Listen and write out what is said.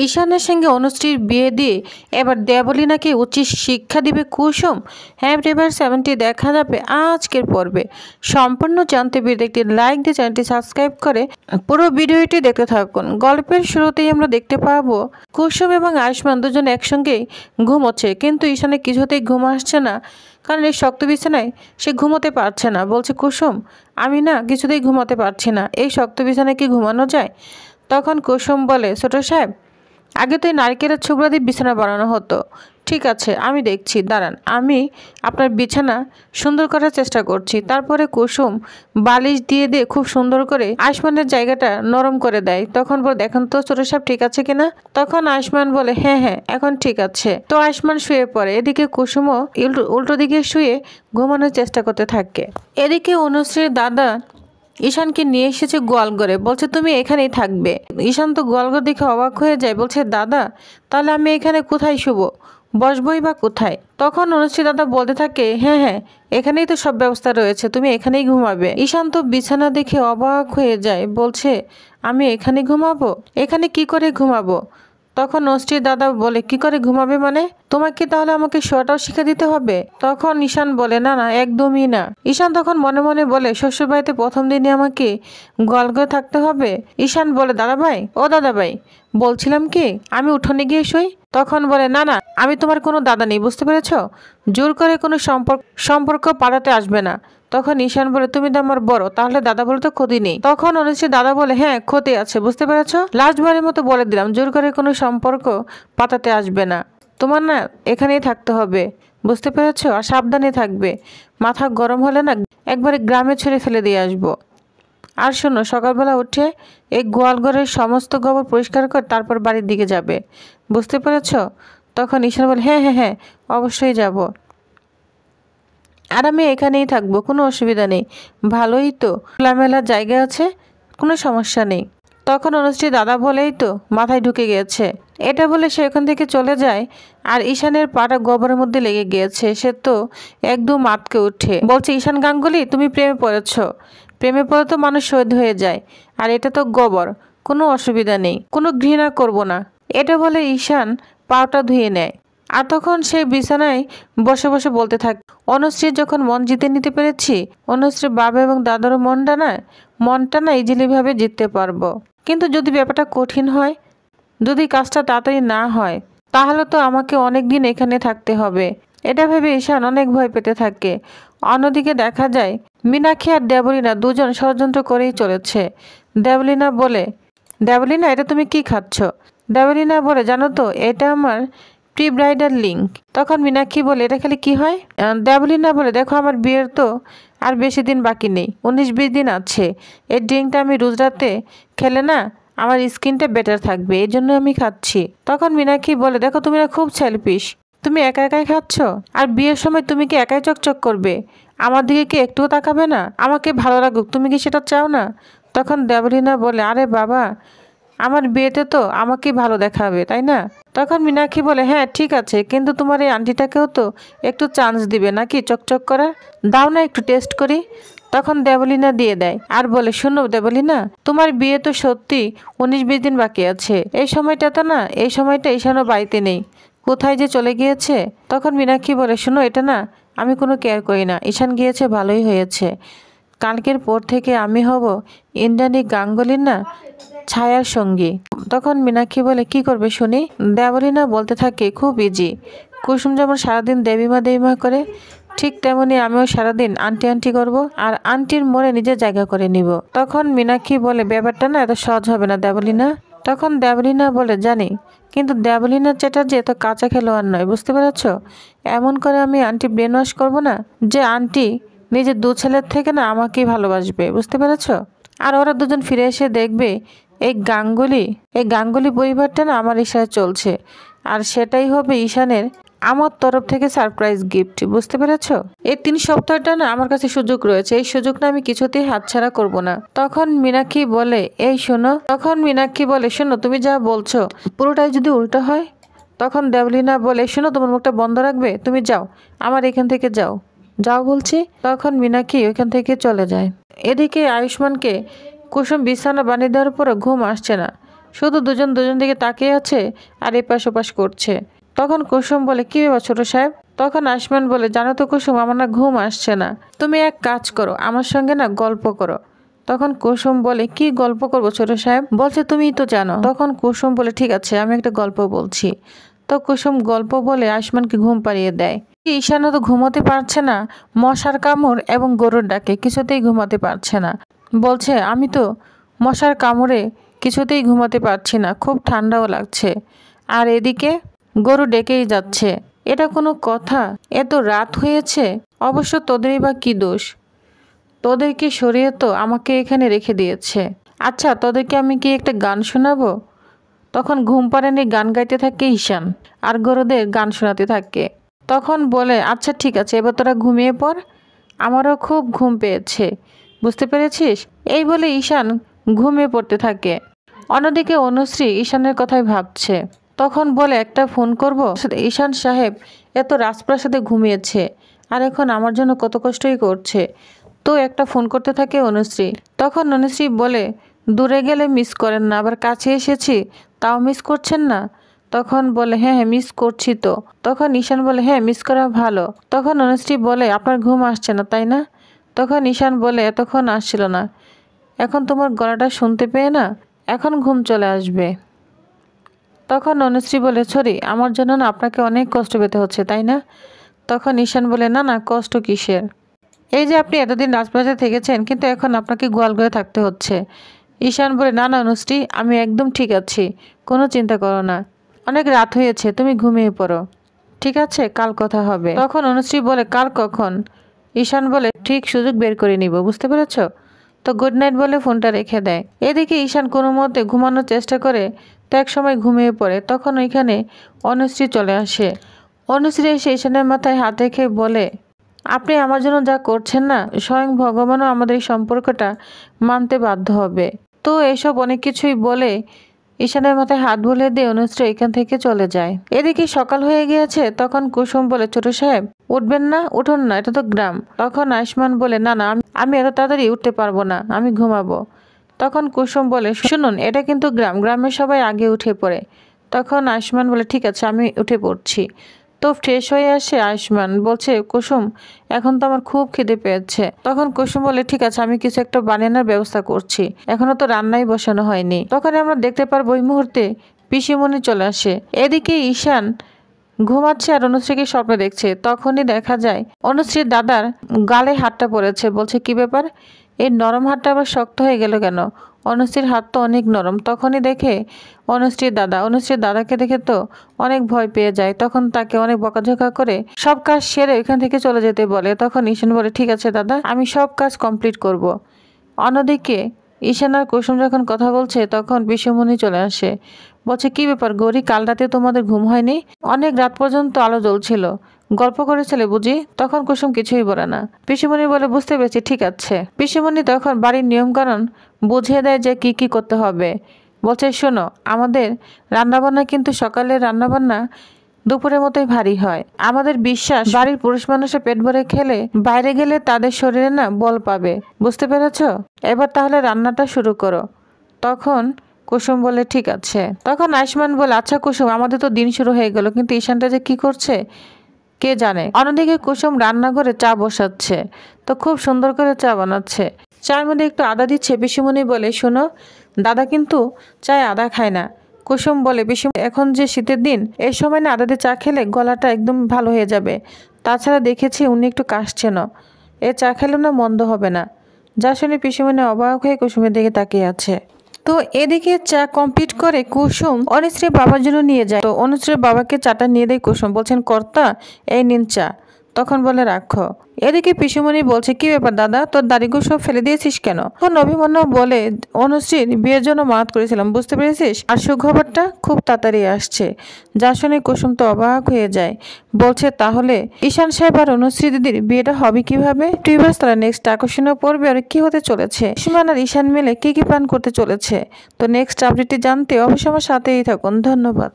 ঈশানের সঙ্গে অনুশ্রীর বিয়ে দিয়ে এবার দেবলীনাকে উচিত শিক্ষা দিবে কুসুম। হ্যাঁ এবার 70 দেখা যাবে আজকের পর্বে। সম্পূর্ণ জানতে একটি লাইক দিয়ে চ্যানেলটি সাবস্ক্রাইব করে পুরো ভিডিওটি দেখতে থাকুন। গল্পের শুরুতেই আমরা দেখতে পাবো কুসুম এবং আয়ুষ্মান দুজন একসঙ্গেই ঘুমোচ্ছে, কিন্তু ঈশানের কিছুতেই ঘুম আসছে না, কারণ এই শক্ত বিছানায় সে ঘুমোতে পারছে না। বলছে কুসুম, আমি না কিছুতেই ঘুমোতে পারছি না, এই শক্ত বিছানায় কি ঘুমানো যায়? তখন কুসুম বলে, ছোট সাহেব, আগে তো এই নারকেলের ছোবড়া দিয়ে বিছানা বানানো হতো। ঠিক আছে, আমি দেখছি, দাঁড়ান, আমি আপনার বিছানা সুন্দর করার চেষ্টা করছি। তারপরে কুসুম বালিশ দিয়ে খুব সুন্দর করে আয়ুষ্মানের জায়গাটা নরম করে দেয়। তখন বলে, দেখেন তো ছোট সাহেব ঠিক আছে কিনা? তখন আয়ুষ্মান বলে, হ্যাঁ হ্যাঁ এখন ঠিক আছে। তো আয়ুষ্মান শুয়ে পড়ে, এদিকে কুসুমও উল্টো দিকে শুয়ে ঘুমানোর চেষ্টা করতে থাকে। এদিকে অনুশ্রীর দাদা ঈশানকে নিয়ে এসেছে গোয়ালঘরে, বলছে তুমি এখানেই থাকবে। ঈশান তো গোয়ালঘর দেখে অবাক হয়ে যায়, বলছে দাদা তাহলে আমি এখানে কোথায় শুবো, বসবই বা কোথায়? তখন অনুশ্রী দাদা বলতে থাকে, হ্যাঁ হ্যাঁ এখানেই তো সব ব্যবস্থা রয়েছে, তুমি এখানেই ঘুমাবে। ঈশান তো বিছানা দেখে অবাক হয়ে যায়, বলছে আমি এখানে ঘুমাবো? এখানে কি করে ঘুমাবো? তখন অনুশ্রীর দাদা বলে, কি করে ঘুমাবে মানে? তোমাকে তাহলে আমাকে শোয়াটাও শিখে দিতে হবে? তখন ঈশান বলে, না না একদমই না। ঈশান তখন মনে মনে বলে, শ্বশুরবাড়িতে প্রথম দিনে আমাকে গোয়ালঘরে থাকতে হবে? ঈশান বলে, দাদাভাই ও দাদাভাই, বলছিলাম কি আমি উঠোনে গিয়ে শুই? তখন বলে, না না আমি তোমার কোনো দাদা নেই, বুঝতে পেরেছ? জোর করে কোনো সম্পর্ক পাঠাতে আসবে না। তখন ঈশান বলে, তুমি তো আমার বড়, তাহলে দাদা বলে তো ক্ষতি নেই। তখন অনুশ্রী দাদা বলে, হ্যাঁ ক্ষতি আছে, বুঝতে পেরেছ? লাস্টবারের মতো বলে দিলাম, জোর করে কোনো সম্পর্ক পাঠাতে আসবে না। তোমার না এখানেই থাকতে হবে, বুঝতে পেরেছ? আর সাবধানে থাকবে, মাথা গরম হলে না একবারে গ্রামে ছেড়ে ফেলে দিয়ে আসবো। আর শোনো, সকালবেলা উঠে এই গোয়ালঘরের সমস্ত গোবর পরিষ্কার করে তারপর বাড়ির দিকে যাবে, বুঝতে পেরেছ? তখন ঈশান বলে, হ্যাঁ হ্যাঁ হ্যাঁ অবশ্যই যাব, আর আমি এখানেই থাকবো, কোনো অসুবিধা নেই, ভালোই তো খোলামেলা জায়গা আছে, কোনো সমস্যা নেই। তখন অনুশ্রী দাদা বলেই তো মাথায় ঢুকে গিয়েছে। এটা বলে সে ওখান থেকে চলে যায়, আর ঈশানের পাটা গোবরের মধ্যে লেগে গিয়েছে। সে তো একদম আটকে উঠে বলছে, ঈশান গাঙ্গুলি তুমি প্রেমে পড়েছ, প্রেমে পড়ে তো মানুষ শহীদ হয়ে যায়, আর এটা তো গোবর, কোনো অসুবিধা নেই, কোনো ঘৃণা করব না। এটা বলে ঈশান পাটা ধুয়ে নেয়, আর তখন সে বিছানায় বসে বসে বলতে থাকে, অনুশ্রীর যখন মন জিতে নিতে পেরেছি, অনুশ্রীর বাবা এবং দাদারও মনটা না ইজিলিভাবে জিততে পারবো। কিন্তু যদি ব্যাপারটা কঠিন হয়, যদি কাজটা তাড়াতাড়ি না হয়, তাহলে তো আমাকে অনেক দিন এখানে থাকতে হবে। এটা ভেবে ঈশান অনেক ভয় পেতে থাকে। অন্যদিকে দেখা যায় মীনাক্ষী আর দেবলীনা দুজন ষড়যন্ত্র করেই চলেছে। দেবলীনা বলে, দেবলীনা এটা তুমি কি খাচ্ছ? দেবলীনা বলে, জানো তো এটা আমার প্রি ব্রাইডাল লিঙ্ক। তখন মীনাক্ষী বলে, এটা খেলে কি হয়? দেবলীনা বলে, দেখো আমার বিয়ের তো আর বেশি দিন বাকি নেই, 19-20 দিন আছে। এই ড্রিঙ্কটা আমি রোজ রাতে খেলে না আমার স্কিনটা বেটার থাকবে, এই জন্য আমি খাচ্ছি। তখন মীনাক্ষী বলে, দেখো তুমি না খুব সেলফিশ, তুমি একা একাই খাচ্ছ, আর বিয়ের সময় তুমি কি একাই চকচক করবে? আমার দিকে কি একটুও তাকাবে না? আমাকে ভালো লাগুক, তুমি কি সেটা চাও না? তখন দেবলীনা বলে, আরে বাবা, আমার বিয়েতে তো আমাকে ভালো দেখাবে, তাই না? তখন মীনাক্ষী বলে, হ্যাঁ ঠিক আছে, কিন্তু তোমার এই আন্টিটাকেও তো একটু চান্স দিবে নাকি চকচক করা, দাও না একটু টেস্ট করি। তখন দেবলীনা দিয়ে দেয়, আর বলে, শোনো দেবলীনা, তোমার বিয়ে তো সত্যি 19-20 দিন বাকি আছে। এই সময়টা ঈশানও বাড়িতে নেই, কোথায় যে চলে গিয়েছে। তখন মীনাক্ষী বলে, শোনো এটা না আমি কোনো কেয়ার করি না, ঈশান গিয়েছে ভালোই হয়েছে, কালকের পর থেকে আমি হব ইন্দ্রাণী গাঙ্গুলির না ছায়ার সঙ্গী। তখন মীনাক্ষী বলে, কি করবে শুনি? দেবলীনা বলতে থাকে, খুব ইজি, কুসুম যেমন সারাদিন দেবীমা করে, ঠিক তেমনি আমিও সারাদিন আন্টি আন্টি করব, আর আন্টির মোড়ে নিজের জায়গা করে নিব। তখন মীনাক্ষী বলে, ব্যাপারটা না এত সহজ হবে না দেবলীনা। তখন দেবলীনা বলে, জানি, কিন্তু দেবলীনা চ্যাটার্জি এত কাঁচা খেলোয়াড় নয়, বুঝতে পেরেছ? এমন করে আমি আন্টি ব্রেন ওয়াশ করবো না যে আন্টি নিজের 2 ছেলের থেকে না আমাকেই ভালোবাসবে, বুঝতে পেরেছ? আর ওরা দুজন ফিরে এসে দেখবে এই গাঙ্গুলি পরিবারটা না আমার ইশারায় চলছে, আর সেটাই হবে ঈশানের আমার তরফ থেকে সারপ্রাইজ গিফট, বুঝতে পেরেছ? এই 3 সপ্তাহটা না আমার কাছে সুযোগ রয়েছে, এই সুযোগটা আমি কিছুতেই হাতছাড়া করব না। তখন মীনাক্ষী বলে, শোনো তুমি যা বলছো পুরোটাই যদি উল্টো হয়? তখন দেবলীনা বলে, শোনো তোমার মুখটা বন্ধ রাখবে, তুমি যাও, আমার এখান থেকে যাও বলছি। তখন মীনাক্ষী ওইখান থেকে চলে যায়। এদিকে আয়ুষ্মানকে কুসুম বিছানা বানিয়ে দেওয়ার পরও ঘুম আসছে না, শুধু দুজন দিকে তাকিয়ে আছে আর এপাশ ওপাশ করছে। তখন কুসুম বলে, কি ব্যাপার ছোট সাহেব? তখন আয়ুষ্মান বলে, জানো তো কুসুম, আমার না ঘুম আসছে না, তুমি এক কাজ করো, আমার সঙ্গে না গল্প করো। তখন কুসুম বলে, কি গল্প করবো ছোট সাহেব? বলছে, তুমিই তো জানো। তখন কুসুম বলে, ঠিক আছে, আমি একটা গল্প বলছি। তো কুসুম গল্প বলে আয়ুষ্মানকে ঘুম পাড়িয়ে দেয়। ঈশানও তো ঘুমোতে পারছে না, মশার কামড় এবং গরুর ডাকে কিছুতেই ঘুমাতে পারছে না। বলছে, আমি তো মশার কামড়ে কিছুতেই ঘুমাতে পারছি না, খুব ঠান্ডাও লাগছে, আর এদিকে গরু ডেকেই যাচ্ছে। এটা কোনো কথা? এত রাত হয়েছে, অবশ্য তোদেরই বা কি দোষ? তোদেরকে সরিয়ে তো আমাকে এখানে রেখে দিয়েছে। আচ্ছা, তোদেরকে আমি কি একটা গান শোনাবো? তখন ঘুম পাড়ানি গান গাইতে থাকে ঈশান, আর গরুদের গান শোনাতে থাকে। তখন বলে, আচ্ছা ঠিক আছে, এবার তোরা ঘুমিয়ে পড়, আমারও খুব ঘুম পেয়েছে, বুঝতে পেরেছিস? এই বলে ঈশান ঘুমিয়ে পড়তে থাকে। অন্যদিকে অনুশ্রী ঈশানের কথাই ভাবছে। তখন বলে, একটা ফোন করব। ঈশান সাহেব এত রাজপ্রাসাদে ঘুমিয়েছে, আর এখন আমার জন্য কত কষ্টই করছে, তো একটা ফোন করতে থাকে অনুশ্রী। তখন অনুশ্রী বলে, দূরে গেলে মিস করেন না, আবার কাছে এসেছি তাও মিস করছেন না? তখন বলে, হ্যাঁ মিস করছি তো। তখন ঈশান বলে, হ্যাঁ মিস করা ভালো। তখন অনুশ্রী বলে, আপনার ঘুম আসছে না তাই না? তখন ঈশান বলে, এতক্ষণ আসছিল না, এখন তোমার গলাটা শুনতে পেয়ে না এখন ঘুম চলে আসবে। তখন অনুশ্রী বলে, সরি, আমার জন্য না আপনাকে অনেক কষ্ট পেতে হচ্ছে তাই না? তখন ঈশান বলে, না না, কষ্ট কিসের? এই যে আপনি এতদিন রাজপ্রাসাদে থেকেছেন, কিন্তু এখন আপনাকে গোয়ালঘরে থাকতে হচ্ছে। ঈশান বলে, না না অনুশ্রী, আমি একদম ঠিক আছি, কোনো চিন্তা করো না, অনেক রাত হয়েছে, তুমি ঘুমিয়ে পড়ো, ঠিক আছে, কাল কথা হবে। তখন অনুশ্রী বলে, কাল কখন? ঈশান বলে, ঠিক সুযোগ বের করে নিব, বুঝতে পেরেছ? তো গুড নাইট বলে ফোনটা রেখে দেয়। এদিকে ঈশান কোনো মতে ঘুমানোর চেষ্টা করে, তো এক সময় ঘুমিয়ে পড়ে। তখন ওইখানে অনুশ্রী চলে আসে। অনুশ্রী এসে ঈশানের মাথায় হাত রেখে বলে, আপনি আমার জন্য যা করছেন না, স্বয়ং ভগবানও আমাদের এই সম্পর্কটা মানতে বাধ্য হবে। তো এসব অনেক কিছুই বলে ঈশানের মাথায় হাত বুলিয়ে দিয়ে অনুশ্রী এখান থেকে চলে যায়। এদিকে সকাল হয়ে গিয়েছে। তখন কুসুম বলে, ছোট সাহেব উঠবেন না? উঠুন না, এটা তো গ্রাম। তখন আয়ুষ্মান বলে, না না, আমি এত তাড়াতাড়ি উঠতে পারবো না, আমি ঘুমাবো। তখন কুসুম বলে, শুনুন, এটা কিন্তু গ্রাম, গ্রামের সবাই আগে উঠে পড়ে। তখন আয়ুষ্মান বলে, ঠিক আছে, আমি উঠে পড়ছি। তো ফ্রেশ হয়ে আসে আয়ুষ্মান, বলছে, কুসুম এখন তো আমার খুব খিদে পেয়েছে। তখন কুসুম বলে, ঠিক আছে, আমি কিছু একটা বানানোর ব্যবস্থা করছি, এখনো তো রান্নাই বসানো হয়নি। তখন আমরা দেখতে পারবো ওই মুহূর্তে পিসিমণি চলে আসে। এদিকে ঈশান ঘুমাচ্ছে আর অনুশ্রীকে স্বপ্ন দেখছে। তখনই দেখা যায় অনুশ্রীর দাদার গালে হাতটা পড়েছে। বলছে, কি ব্যাপার, এই নরম হাতটা আবার শক্ত হয়ে গেল কেন? অনুশ্রীর হাত তো অনেক নরম। তখনই দেখে অনুশ্রীর দাদাকে দেখে তো অনেক ভয় পেয়ে যায়। তখন তাকে অনেক বকাঝকা করে সব কাজ সেরে ওইখান থেকে চলে যেতে বলে। তখন ঈশান বলে, ঠিক আছে দাদা, আমি সব কাজ কমপ্লিট করব। অন্যদিকে ঈশান আর কুসুম যখন কথা বলছে, তখন পিসিমণি চলে আসে। বলছে, কি ব্যাপার গৌরী, কাল রাতে তোমাদের ঘুম হয়নি? অনেক রাত পর্যন্ত আলো জ্বলছিল, গল্প করেছিলে বুঝি? তখন কুসুম কিছুই বলে না। পিসিমণি বলে, বুঝতে পেরেছি, ঠিক আছে। পিসিমণি তখন বাড়ির নিয়মকানুন বুঝিয়ে দেয় যে কি কি করতে হবে। বলছে, শোনো, আমাদের রান্নাবান্না কিন্তু সকালের রান্নাবান্না দুপুরের মতোই ভারী হয়। আমাদের বিশ্বাস, বাড়ির পুরুষ মানুষের পেট ভরে খেলে বাইরে গেলে তাদের শরীরে না বল পাবে, বুঝতে পেরেছ? এবার তাহলে রান্নাটা শুরু করো। তখন কুসুম বলে, ঠিক আছে। তখন আয়ুষ্মান বলে, আচ্ছা কুসুম, আমাদের তো দিন শুরু হয়ে গেল, কিন্তু ঈশানটা যে কি করছে কে জানে। অন্যদিকে কুসুম রান্নাঘরে চা বসাচ্ছে, তো খুব সুন্দর করে চা বানাচ্ছে। চায়ের মধ্যে একটু আদা দিচ্ছে। পিসিমণি বলে, শোনো, দাদা কিন্তু চায়ে আদা খায় না। কুসুম বলে, পিসিমণি, এখন যে শীতের দিন, এই সময় না আদা দিয়ে চা খেলে গলাটা একদম ভালো হয়ে যাবে। তাছাড়া দেখেছি উনি একটু কাশছেন, এ চা খেলেও না মন্দ হবে না। যা শুনে পিসিমণি অবাক হয়ে কুসুমের দিকে তাকিয়ে আছে। তো এদিকে চা কমপ্লিট করে কুসুম অনুশ্রীর বাবার জন্য নিয়ে যায়। তো অনুশ্রীর বাবাকে চাটা নিয়ে দেয় কুসুম, বলছেন, কর্তা এই নিন চা। তখন বলে, রাখো। এদিকে পিসিমণি বলছে, কি ব্যাপার দাদা, তোর দাড়িগুলো সব ফেলে দিয়েছিস কেন? তখন অভিমন্যু বলে, অনুশ্রীর বিয়ের জন্য মানত করেছিলাম, বুঝতে পেরেছিস, আর সুখবরটা খুব তাড়াতাড়ি আসছে। যা শুনে কুসুম তো অবাক হয়ে যায়। বলছে, তাহলে ঈশান সাহেব আর অনুশ্রী দিদির বিয়েটা হবে কিভাবে? টিউবার্স তারা নেক্সট আকর্ষণীয় পর্বে আর কি হতে চলেছে, ঈশান আর ঈশান মিলে কি কি প্ল্যান করতে চলেছে, তো নেক্সট আপডেটটি জানতে অবশ্যই আমার সাথেই থাকুন। ধন্যবাদ।